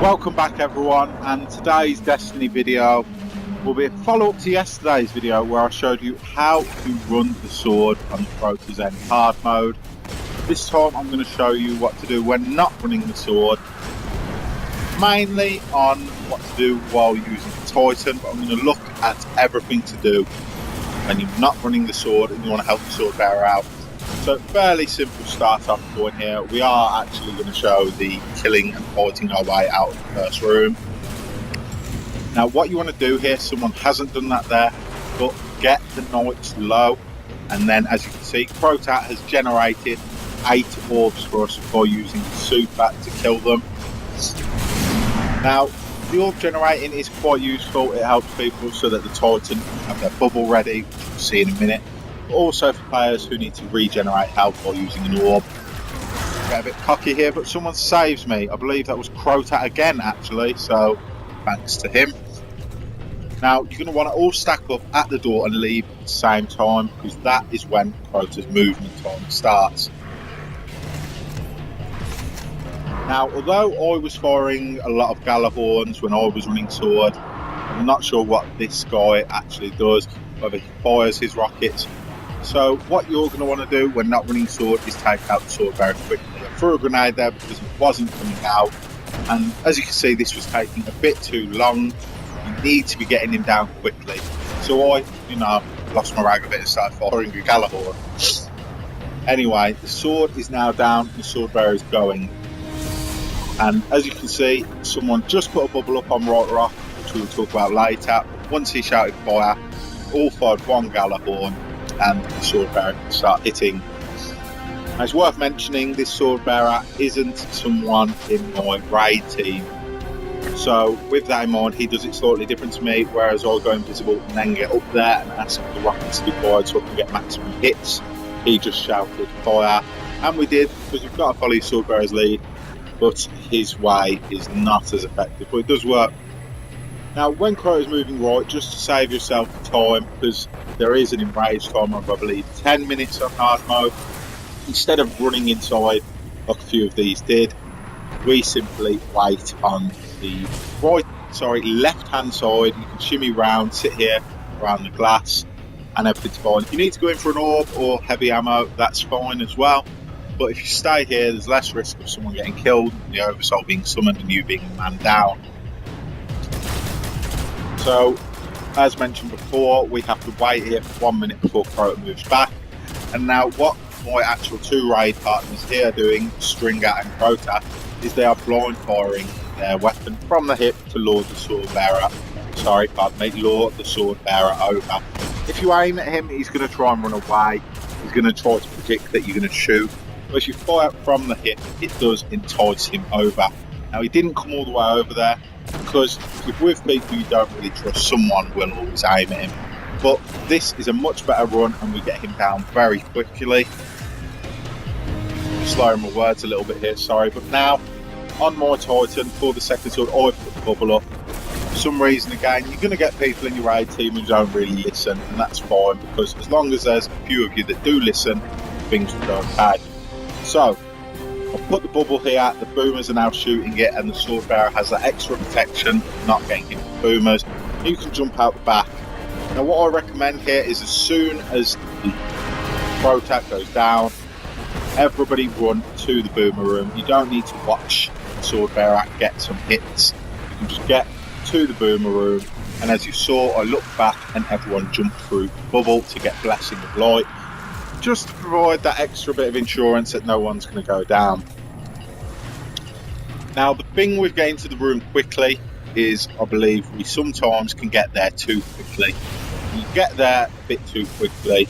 Welcome back everyone, and today's Destiny video will be a follow-up to yesterday's video where I showed you how to run the sword on Crota hard mode. This time I'm going to show you what to do when not running the sword, mainly on what to do while using the Titan, but I'm going to look at everything to do when you're not running the sword and you want to help the sword bearer out. So fairly simple start off point here. We are actually going to show the killing and fighting our way out of the first room. Now what you want to do here, someone hasn't done that there, but get the knights low, and then as you can see Crota has generated 8 orbs for us by using the super to kill them. Now the orb generating is quite useful, it helps people so that the Titan have their bubble ready, which we'll see in a minute. Also for players who need to regenerate health while using an orb. Get a bit cocky here, but someone saves me. I believe that was Crota again actually, so thanks to him. Now you're going to want to all stack up at the door and leave at the same time, because that is when Crota's movement time starts. Now although I was firing a lot of Galahorns when I was running sword, I'm not sure what this guy actually does, whether he fires his rockets. So what you're going to want to do when not running sword is take out the sword very quickly. I threw a grenade there because it wasn't coming out, and as you can see this was taking a bit too long. You need to be getting him down quickly. So I, lost my rag a bit and started firing a Galahorn. Anyway, the sword is now down, the sword bearer is going. And as you can see, someone just put a bubble up on Right Rock, which we'll talk about later. Once he shouted fire, all fired one Galahorn, and the sword bearer can start hitting. Now, it's worth mentioning this sword bearer isn't someone in my raid team, so with that in mind he does it slightly different to me, whereas I go invisible and then get up there and ask for the rockets to be fired so I can get maximum hits. He just shouted fire, and we did, because you've got to follow your sword bearer's lead, but his way is not as effective, but it does work. Now when Croat is moving right, just to save yourself time, because there is an enrage timer of I believe 10 minutes on hard mode, instead of running inside like a few of these did, we simply wait on the left hand side. You can shimmy round, sit here around the glass, and everything's fine. If you need to go in for an orb or heavy ammo, that's fine as well, but if you stay here there's less risk of someone getting killed, the oversoul being summoned and you being man down. So, as mentioned before, we have to wait here for 1 minute before Crota moves back. And now what my actual 2 raid partners here are doing, Stringer and Crota, is they are blind firing their weapon from the hip to lure the sword bearer. Lure the sword bearer over. If you aim at him, he's going to try and run away. He's going to try to predict that you're going to shoot. But if you fire from the hip, it does entice him over. Now he didn't come all the way over there, because if with people you don't really trust, someone will always aim at him. But this is a much better run and we get him down very quickly. Slowing my words a little bit here, sorry. But now on my Titan for the second sword, I put the bubble up. For some reason again, you're going to get people in your raid team who don't really listen, and that's fine, because as long as there's a few of you that do listen, things will go okay. So I've put the bubble here, the boomers are now shooting it, and the sword bearer has that extra protection, not getting hit with boomers. You can jump out the back. Now what I recommend here is as soon as the Crota goes down, everybody run to the boomer room. You don't need to watch the sword bearer get some hits. You can just get to the boomer room, and as you saw, I looked back and everyone jumped through the bubble to get Blessing of Light, just to provide that extra bit of insurance that no one's going to go down. Now the thing with getting to the room quickly is I believe we sometimes can get there too quickly. When you get there a bit too quickly,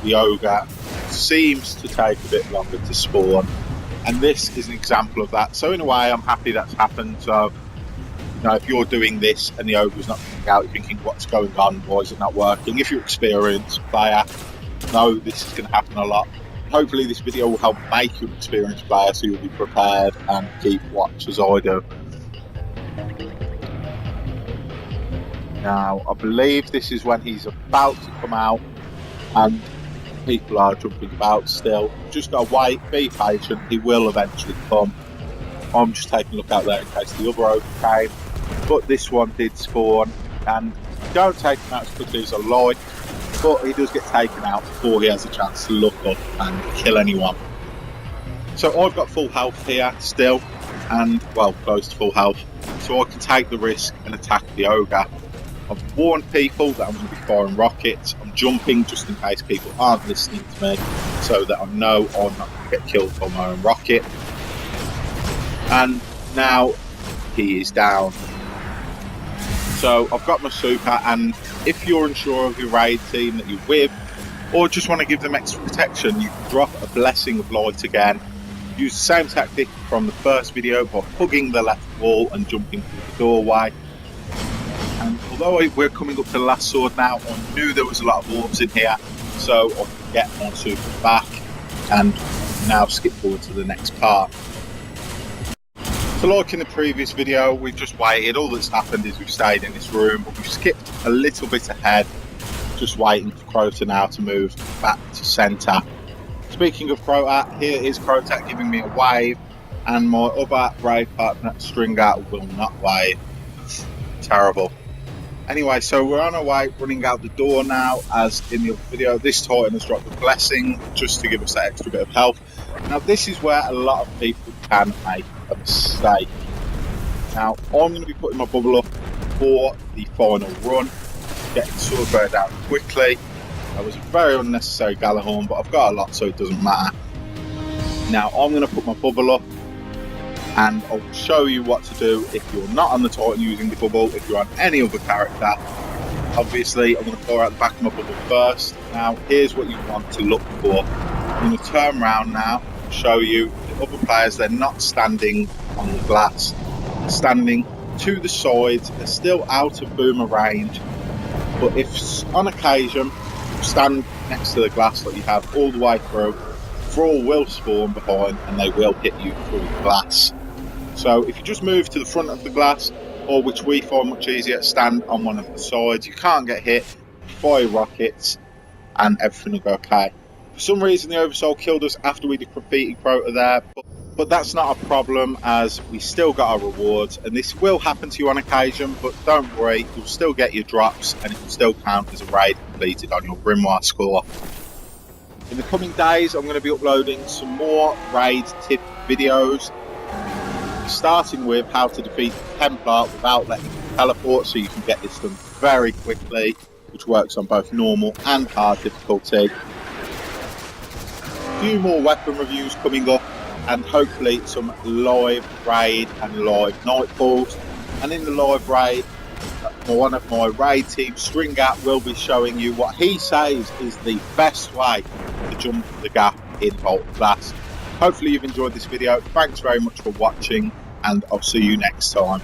the ogre seems to take a bit longer to spawn, and this is an example of that. So in a way I'm happy that's happened. So if you're doing this and the ogre's not coming out, you're thinking what's going on, why is it not working? If you're an experienced player, know this is going to happen a lot. Hopefully this video will help make you an experienced player so you'll be prepared and keep watch as I do. Now I believe this is when he's about to come out and people are jumping about still. Just gotta wait, be patient, he will eventually come. I'm just taking a look out there in case the other ogre came, but this one did spawn, and don't take him out as quickly as I like, but he does get taken out before he has a chance to look up and kill anyone. So I've got full health here still, and well, close to full health, so I can take the risk and attack the ogre. I've warned people that I'm going to be firing rockets. I'm jumping just in case people aren't listening to me, so that I know I'm not going to get killed by my own rocket. And now he is down. So I've got my super, and if you're unsure of your raid team that you're with, or just want to give them extra protection, you can drop a Blessing of Light again. Use the same tactic from the first video by hugging the left wall and jumping through the doorway. And although we're coming up to the last sword now, I knew there was a lot of orbs in here, so I can get my super back and now skip forward to the next part. So like in the previous video, we've just waited. All that's happened is we've stayed in this room, but we've skipped a little bit ahead, just waiting for Crota now to move back to centre. Speaking of Croat, here is Crota giving me a wave, and my other raid partner, Stringer, will not wave. Terrible. Anyway, so we're on our way, running out the door now, as in the other video. This Titan has dropped a Blessing, just to give us that extra bit of health. Now, this is where a lot of people can make a mistake. Now, I'm going to be putting my bubble up for the final run, getting Swordbear down quickly. That was a very unnecessary Galahorn, but I've got a lot, so it doesn't matter. Now, I'm going to put my bubble up, and I'll show you what to do if you're not on the Titan using the bubble. If you're on any other character, obviously I'm going to fire out the back of my bubble first. Now here's what you want to look for. I'm going to turn around now and show you the other players. They're not standing on the glass, they're standing to the sides. They're still out of boomer range, but if on occasion you stand next to the glass like you have all the way through, Thrall will spawn behind and they will hit you through the glass. So if you just move to the front of the glass, or which we find much easier, stand on one of the sides, you can't get hit, fire rockets, and everything will go okay. For some reason the Oversoul killed us after we defeated Crota there, but that's not a problem, as we still got our rewards, and this will happen to you on occasion, but don't worry, you'll still get your drops, and it will still count as a raid completed on your Grimoire score. In the coming days, I'm going to be uploading some more raid tip videos, starting with how to defeat Templar without letting you teleport, so you can get this done very quickly, which works on both normal and hard difficulty. A few more weapon reviews coming up, and hopefully some live raid and live nightfalls. And in the live raid, one of my raid team, Stringer, will be showing you what he says is the best way to jump the gap in Vault Glass. Hopefully you've enjoyed this video. Thanks very much for watching, and I'll see you next time.